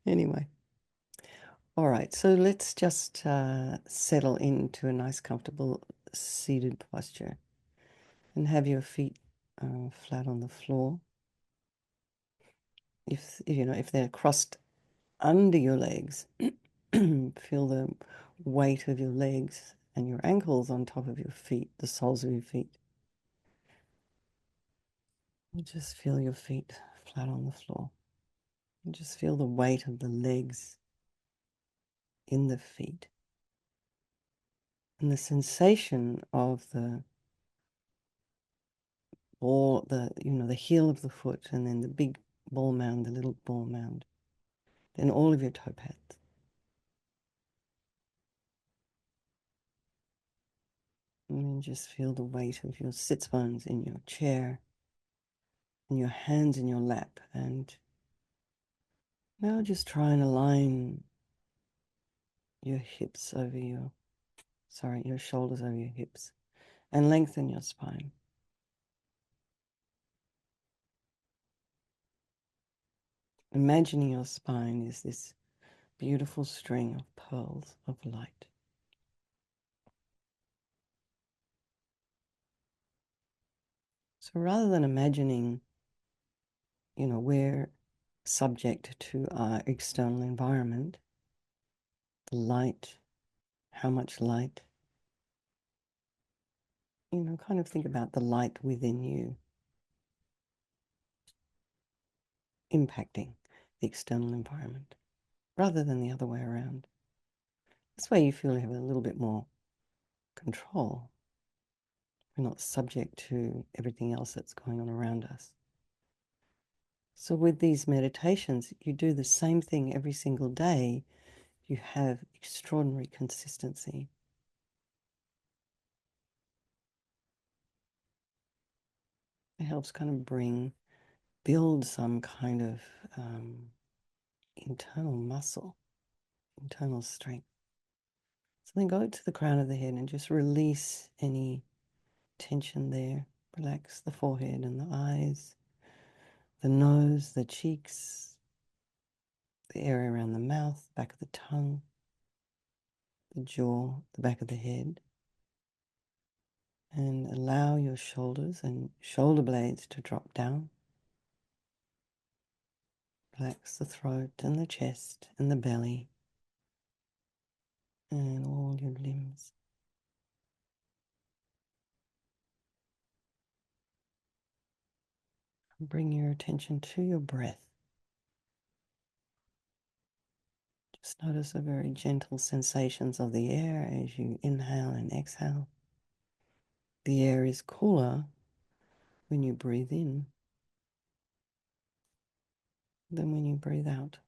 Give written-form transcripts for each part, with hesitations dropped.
Anyway, all right, so let's just settle into a nice, comfortable seated posture and have your feet flat on the floor. If you know, if they're crossed under your legs, feel the weight of your legs and your ankles on top of your feet, the soles of your feet. And just feel your feet flat on the floor. And just feel the weight of the legs in the feet. And the sensation of the ball, the heel of the foot, and then the big ball mound, the little ball mound, then all of your toe pads. And then just feel the weight of your sits bones in your chair and your hands in your lap. And now just try and align your hips over your shoulders over your hips and lengthen your spine. Imagining your spine is this beautiful string of pearls of light. So rather than imagining, we're subject to our external environment, the light, how much light, kind of think about the light within you impacting the external environment rather than the other way around. This way you feel you have a little bit more control. We're not subject to everything else that's going on around us. So with these meditations, you do the same thing every single day. You have extraordinary consistency. It helps kind of build some kind of internal muscle, internal strength. So then go to the crown of the head and just release any tension there. Relax the forehead and the eyes, the nose, the cheeks, the area around the mouth, back of the tongue, the jaw, the back of the head. And allow your shoulders and shoulder blades to drop down. Relax the throat and the chest and the belly and all your limbs. Bring your attention to your breath. Just notice the very gentle sensations of the air as you inhale and exhale. The air is cooler when you breathe in than when you breathe out.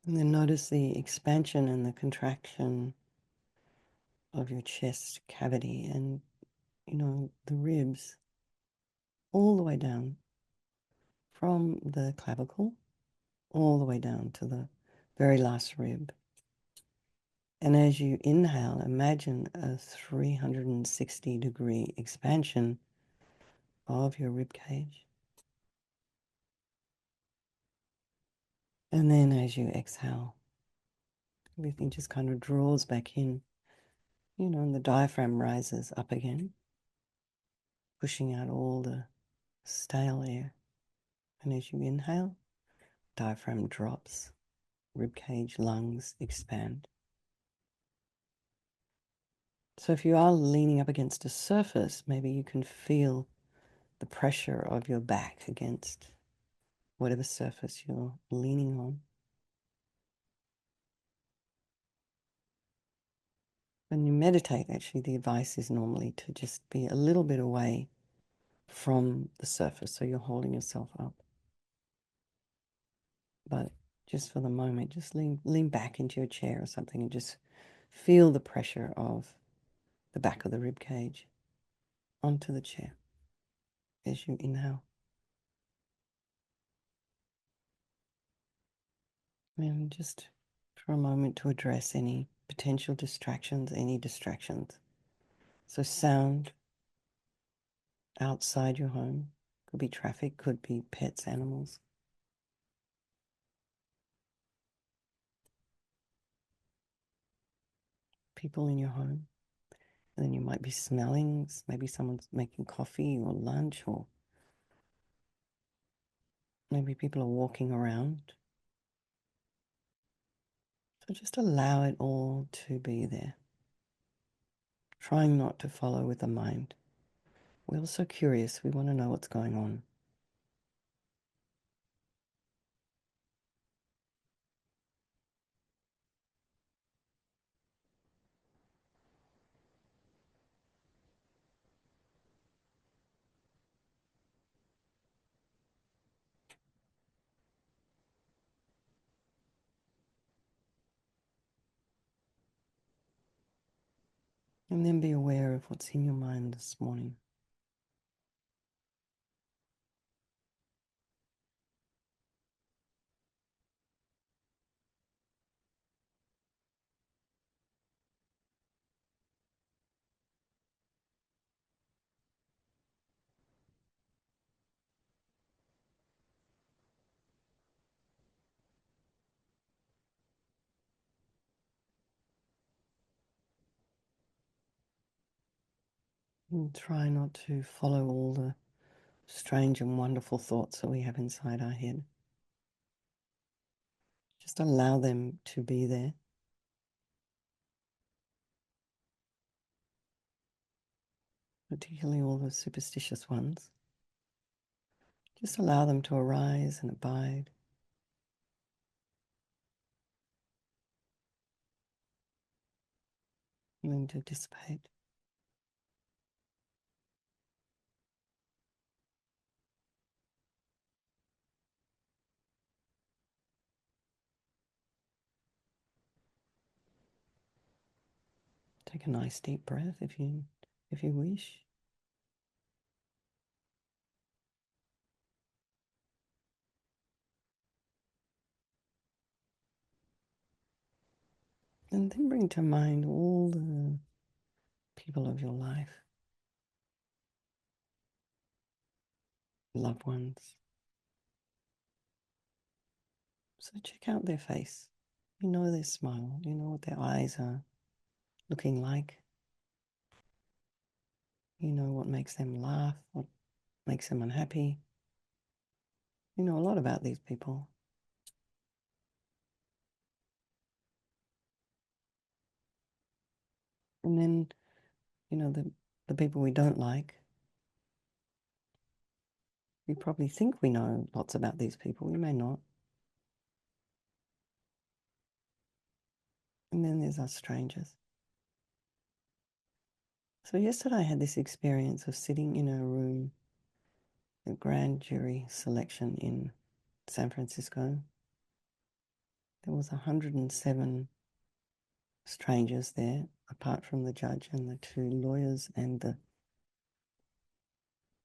And then notice the expansion and the contraction of your chest cavity and, the ribs all the way down from the clavicle all the way down to the very last rib. And as you inhale, imagine a 360-degree expansion of your rib cage. And then as you exhale, everything just kind of draws back in, and the diaphragm rises up again, pushing out all the stale air. And as you inhale, diaphragm drops, rib cage, lungs expand. So if you are leaning up against a surface, maybe you can feel the pressure of your back against whatever surface you're leaning on. When you meditate, actually, the advice is normally to just be a little bit away from the surface, so you're holding yourself up. but just for the moment, just lean back into your chair or something and just feel the pressure of the back of the rib cage onto the chair as you inhale. And just for a moment to address any potential distractions, any distractions. So sound outside your home, could be traffic, could be pets, animals. People in your home. And then you might be smelling, maybe someone's making coffee or lunch, or maybe people are walking around. So just allow it all to be there. Trying not to follow with the mind. We're also curious. We want to know what's going on. And then be aware of what's in your mind this morning. And try not to follow all the strange and wonderful thoughts that we have inside our head. Just allow them to be there. Particularly all the superstitious ones. Just allow them to arise and abide. And then to dissipate. Take a nice deep breath if you wish. And then bring to mind all the people of your life, loved ones. So check out their face. You know their smile. You know what their eyes are looking like. You know what makes them laugh, what makes them unhappy. You know a lot about these people. And then, the people we don't like, we probably think we know lots about these people. We may not. And then there's us strangers. So yesterday I had this experience of sitting in a room, a grand jury selection in San Francisco. There was 107 strangers there, apart from the judge and the two lawyers and the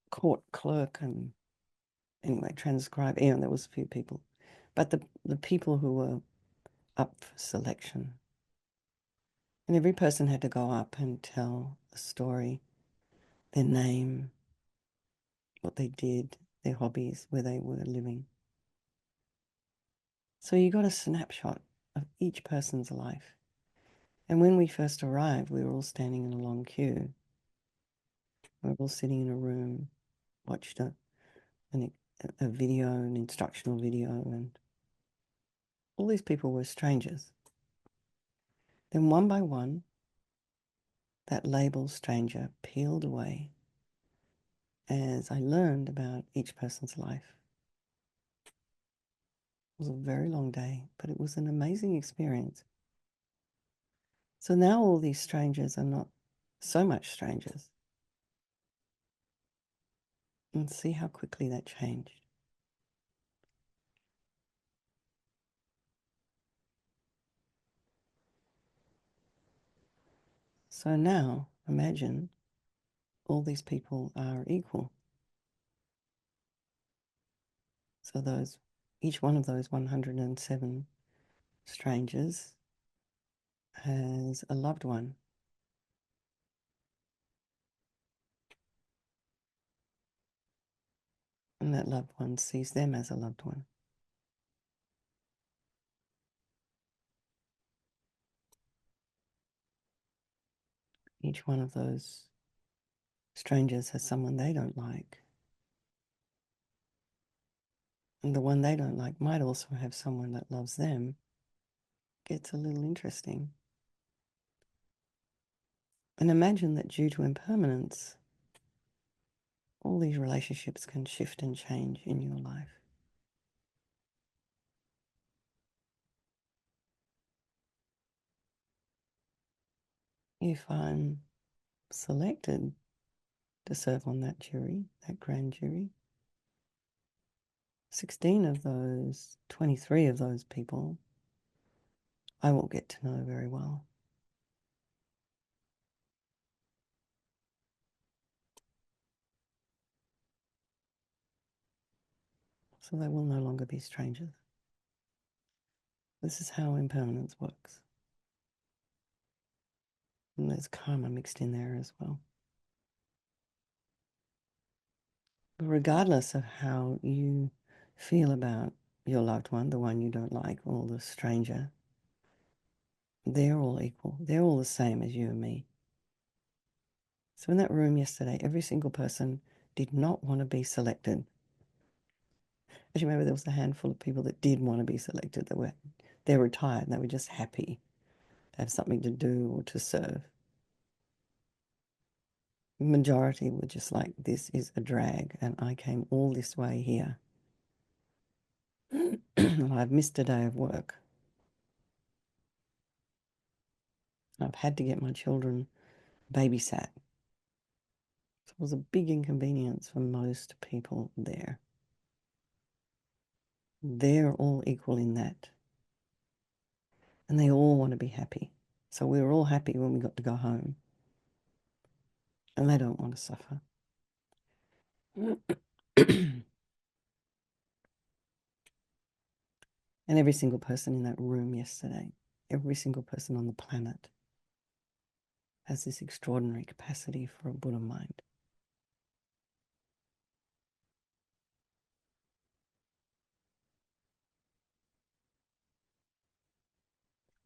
court clerk, and anyway, transcribe. There was a few people. But the people who were up for selection, and every person had to go up and tell a story, their name, what they did, their hobbies, where they were living. So you got a snapshot of each person's life. And when we first arrived, we were all standing in a long queue. We were all sitting in a room, watched a video, an instructional video, and all these people were strangers. Then one by one, that label stranger peeled away as I learned about each person's life. It was a very long day, but it was an amazing experience. So now all these strangers are not so much strangers. And see how quickly that changed. So now imagine all these people are equal. So each one of those 107 strangers has a loved one. And that loved one sees them as a loved one. Each one of those strangers has someone they don't like. And the one they don't like might also have someone that loves them. Gets a little interesting. And imagine that due to impermanence, all these relationships can shift and change in your life. If I'm selected to serve on that jury, that grand jury, 16 of those, 23 of those people, I will get to know very well. So they will no longer be strangers. This is how impermanence works. And there's karma mixed in there as well. But regardless of how you feel about your loved one, the one you don't like, or the stranger, they're all equal. They're all the same as you and me. So in that room yesterday, every single person did not want to be selected. As you remember, there was a handful of people that did want to be selected. They're retired and they were just happy to have something to do or to serve. The majority were just like, this is a drag, and I came all this way here. I've missed a day of work. I've had to get my children babysat. So it was a big inconvenience for most people there. They're all equal in that. And they all want to be happy. So we were all happy when we got to go home. And they don't want to suffer. And every single person in that room yesterday, every single person on the planet has this extraordinary capacity for a Buddha mind.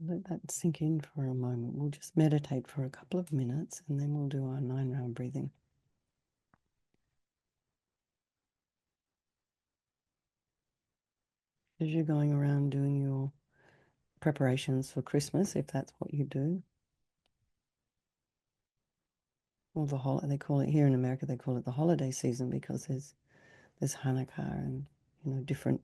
Let that sink in for a moment. We'll just meditate for a couple of minutes and then we'll do our 9-round breathing. As you're going around doing your preparations for Christmas, if that's what you do, or they call it here in America, they call it the holiday season because there's Hanukkah and different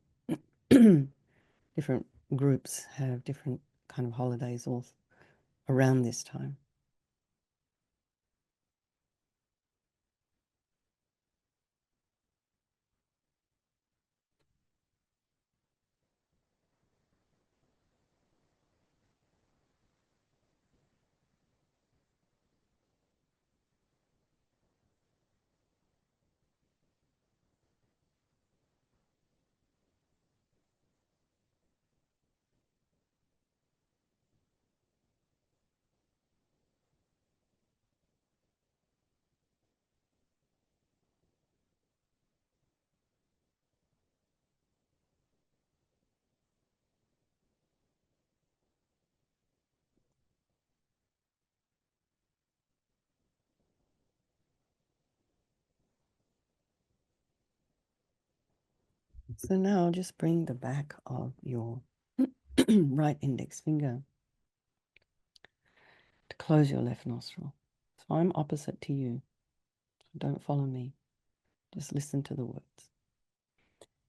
different groups have different kind of holidays all around this time. So now just bring the back of your right index finger to close your left nostril. So I'm opposite to you. So don't follow me. Just listen to the words.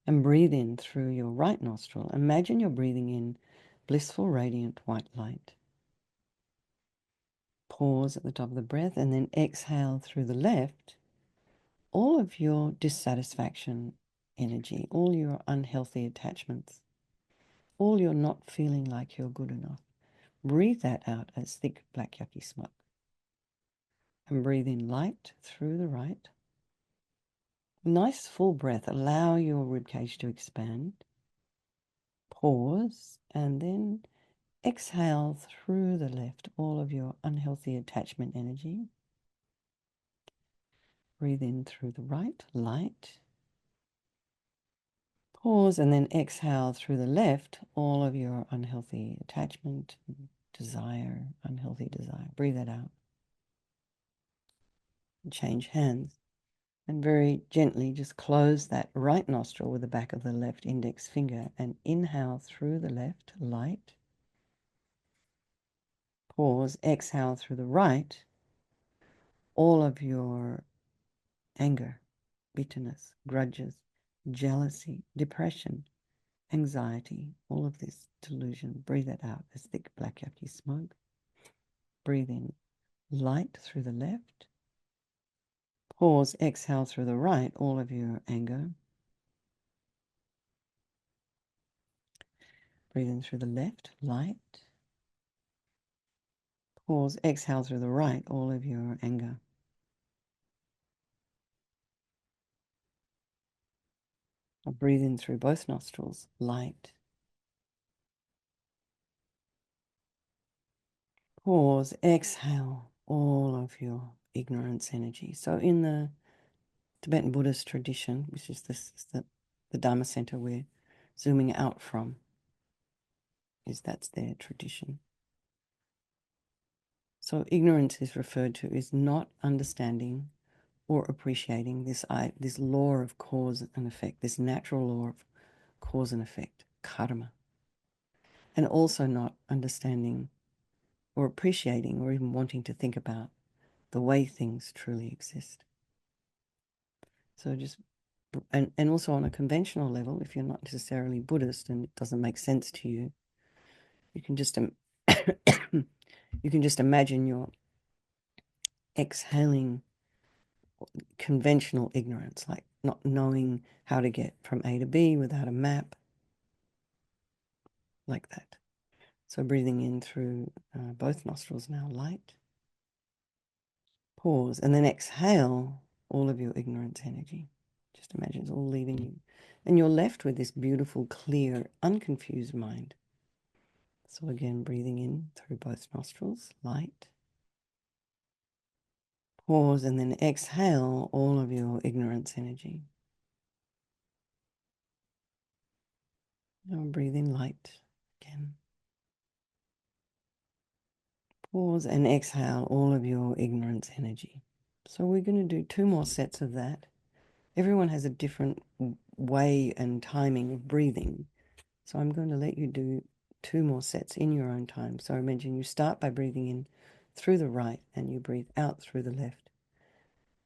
And breathe in through your right nostril. Imagine you're breathing in blissful, radiant white light. Pause at the top of the breath and then exhale through the left all of your dissatisfaction energy, all your unhealthy attachments, all your not feeling like you're good enough. Breathe that out as thick black yucky smoke. And breathe in light through the right. Nice full breath. Allow your ribcage to expand. Pause and then exhale through the left all of your unhealthy attachment energy. Breathe in through the right, light. Pause and then exhale through the left all of your unhealthy attachment, desire, unhealthy desire. Breathe that out. Change hands. And very gently just close that right nostril with the back of the left index finger and inhale through the left, light. Pause, exhale through the right, all of your anger, bitterness, grudges, jealousy, depression, anxiety, all of this delusion. Breathe it out as thick black yucky smoke. Breathe in light through the left. Pause, exhale through the right, all of your anger. Breathe in through the left, light. Pause, exhale through the right, all of your anger. Now breathe in through both nostrils, light. Pause, exhale all of your ignorance energy. So in the Tibetan Buddhist tradition, which is the Dharma center we're zooming out from, that's their tradition. So ignorance is referred to as not understanding or appreciating this law of cause and effect, this natural law of cause and effect, karma, and also not understanding or appreciating or even wanting to think about the way things truly exist. So just, and also on a conventional level, if you're not necessarily Buddhist and it doesn't make sense to you, you can just you can just imagine you're exhaling conventional ignorance, like not knowing how to get from A to B without a map, like that. So breathing in through both nostrils now, light. Pause, and then exhale all of your ignorance energy. Just imagine it's all leaving you. And you're left with this beautiful, clear, unconfused mind. So again, breathing in through both nostrils, light. Pause, and then exhale all of your ignorance energy. Now breathe in light again. Pause and exhale all of your ignorance energy. So we're going to do 2 more sets of that. Everyone has a different way and timing of breathing. So I'm going to let you do 2 more sets in your own time. So imagine you start by breathing in through the right and you breathe out through the left.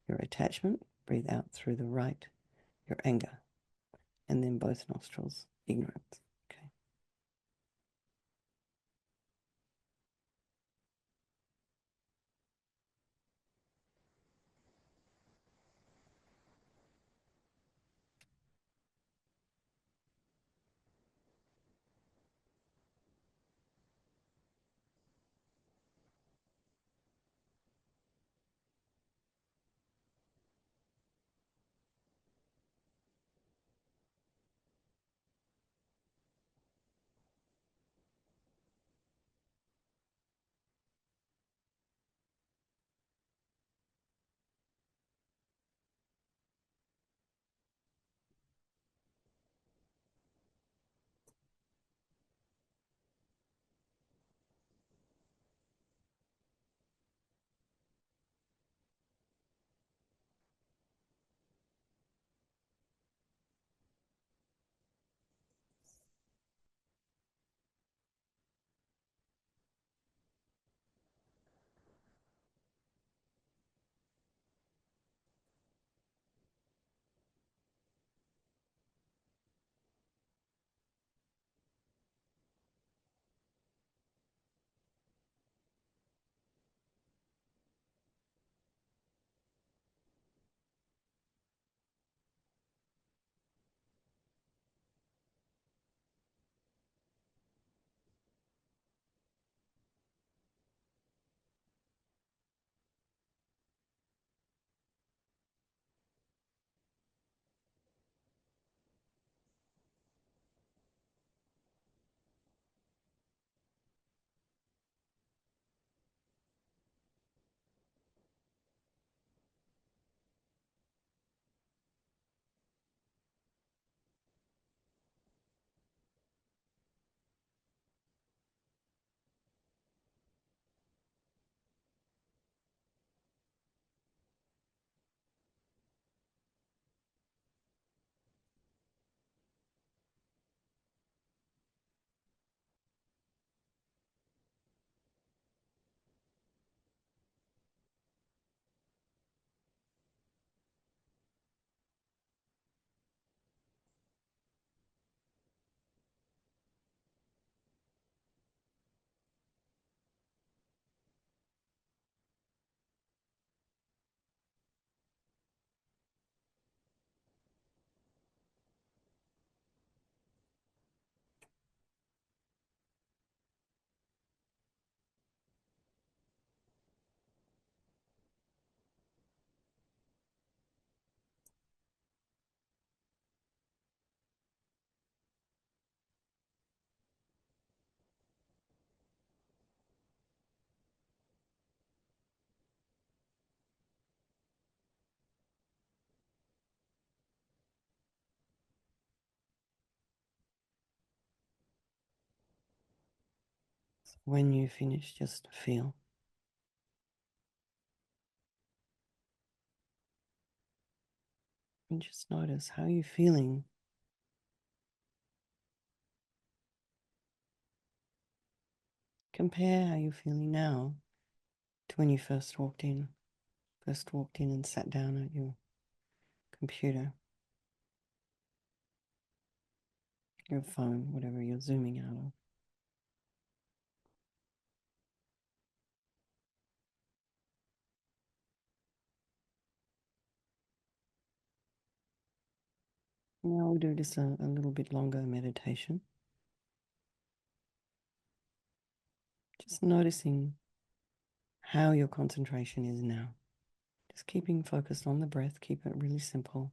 Your attachment, breathe out through the right. Your anger, and then both nostrils, ignorance. Okay. When you finish, just feel. And just notice how you're feeling. Compare how you're feeling now to when you first walked in and sat down at your computer, your phone, whatever you're zooming out of. Now we'll do just a little bit longer meditation. Just noticing how your concentration is now. Just keeping focused on the breath, keep it really simple.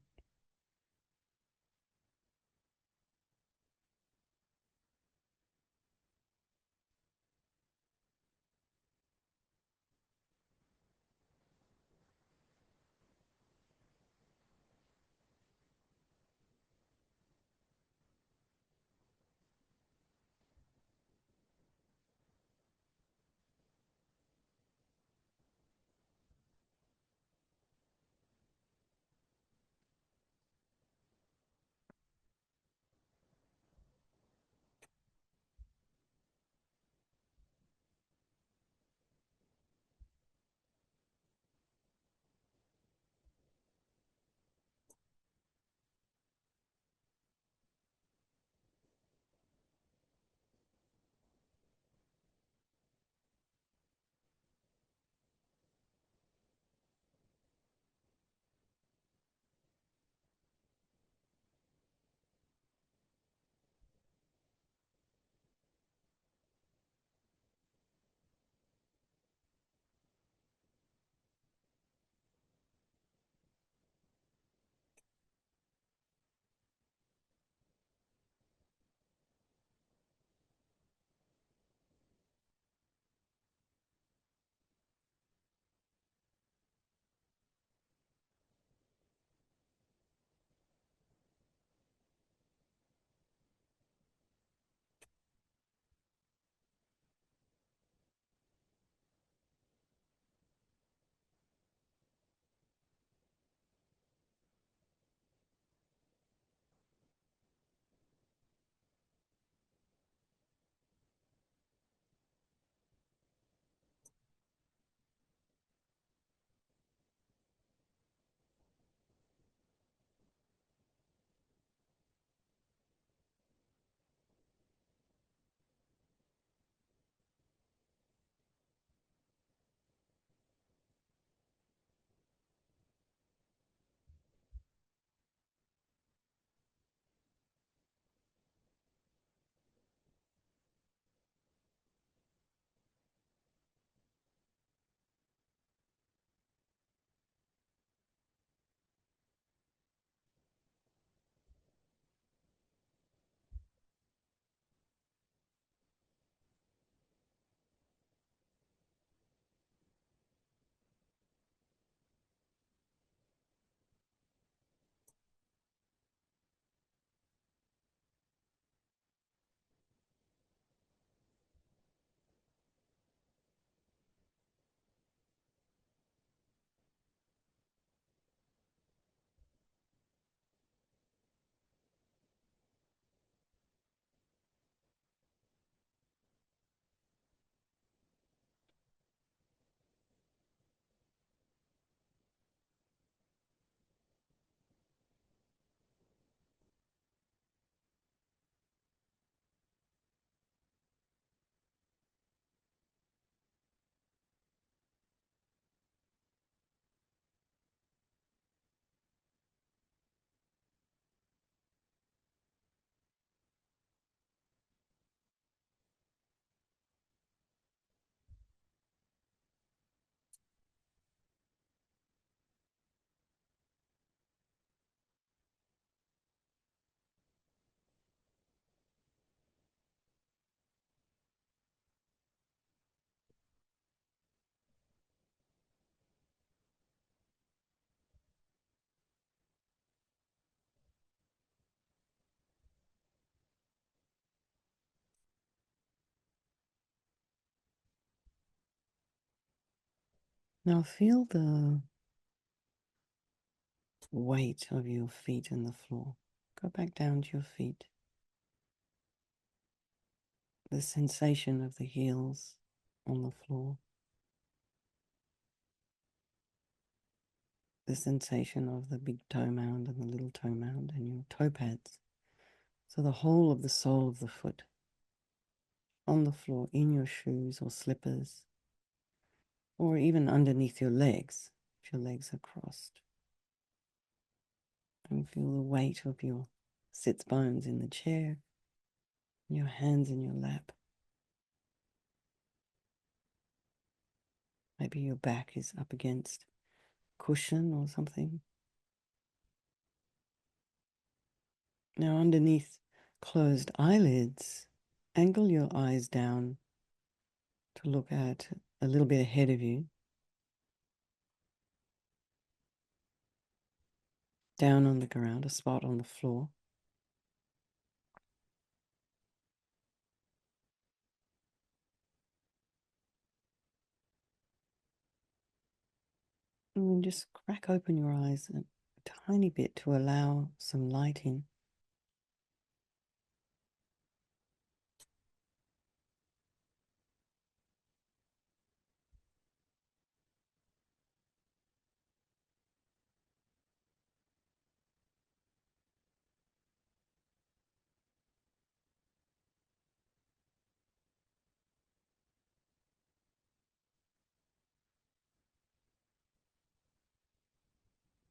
Now feel the weight of your feet in the floor. Go back down to your feet. The sensation of the heels on the floor. The sensation of the big toe mound and the little toe mound and your toe pads. So the whole of the sole of the foot on the floor, in your shoes or slippers, or even underneath your legs, if your legs are crossed. And feel the weight of your sits bones in the chair, your hands in your lap. Maybe your back is up against a cushion or something. Now, underneath closed eyelids, angle your eyes down to look at a little bit ahead of you. Down on the ground, a spot on the floor. And then just crack open your eyes a tiny bit to allow some light in.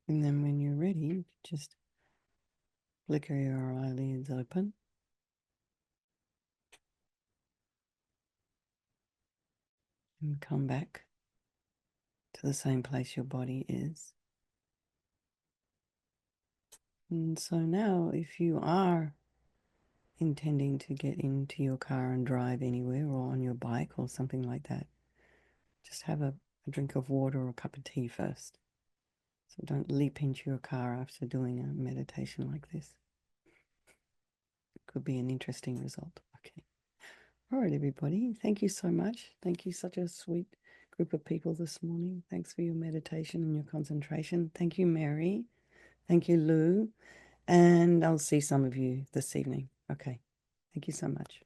And then when you're ready, just flicker your eyelids open. And come back to the same place your body is. And so now, if you are intending to get into your car and drive anywhere or on your bike or something like that, just have a drink of water or a cup of tea first. So don't leap into your car after doing a meditation like this. It could be an interesting result. Okay. All right, everybody. Thank you so much. Thank you, such a sweet group of people this morning. Thanks for your meditation and your concentration. Thank you, Mary. Thank you, Lou. And I'll see some of you this evening. Okay. Thank you so much.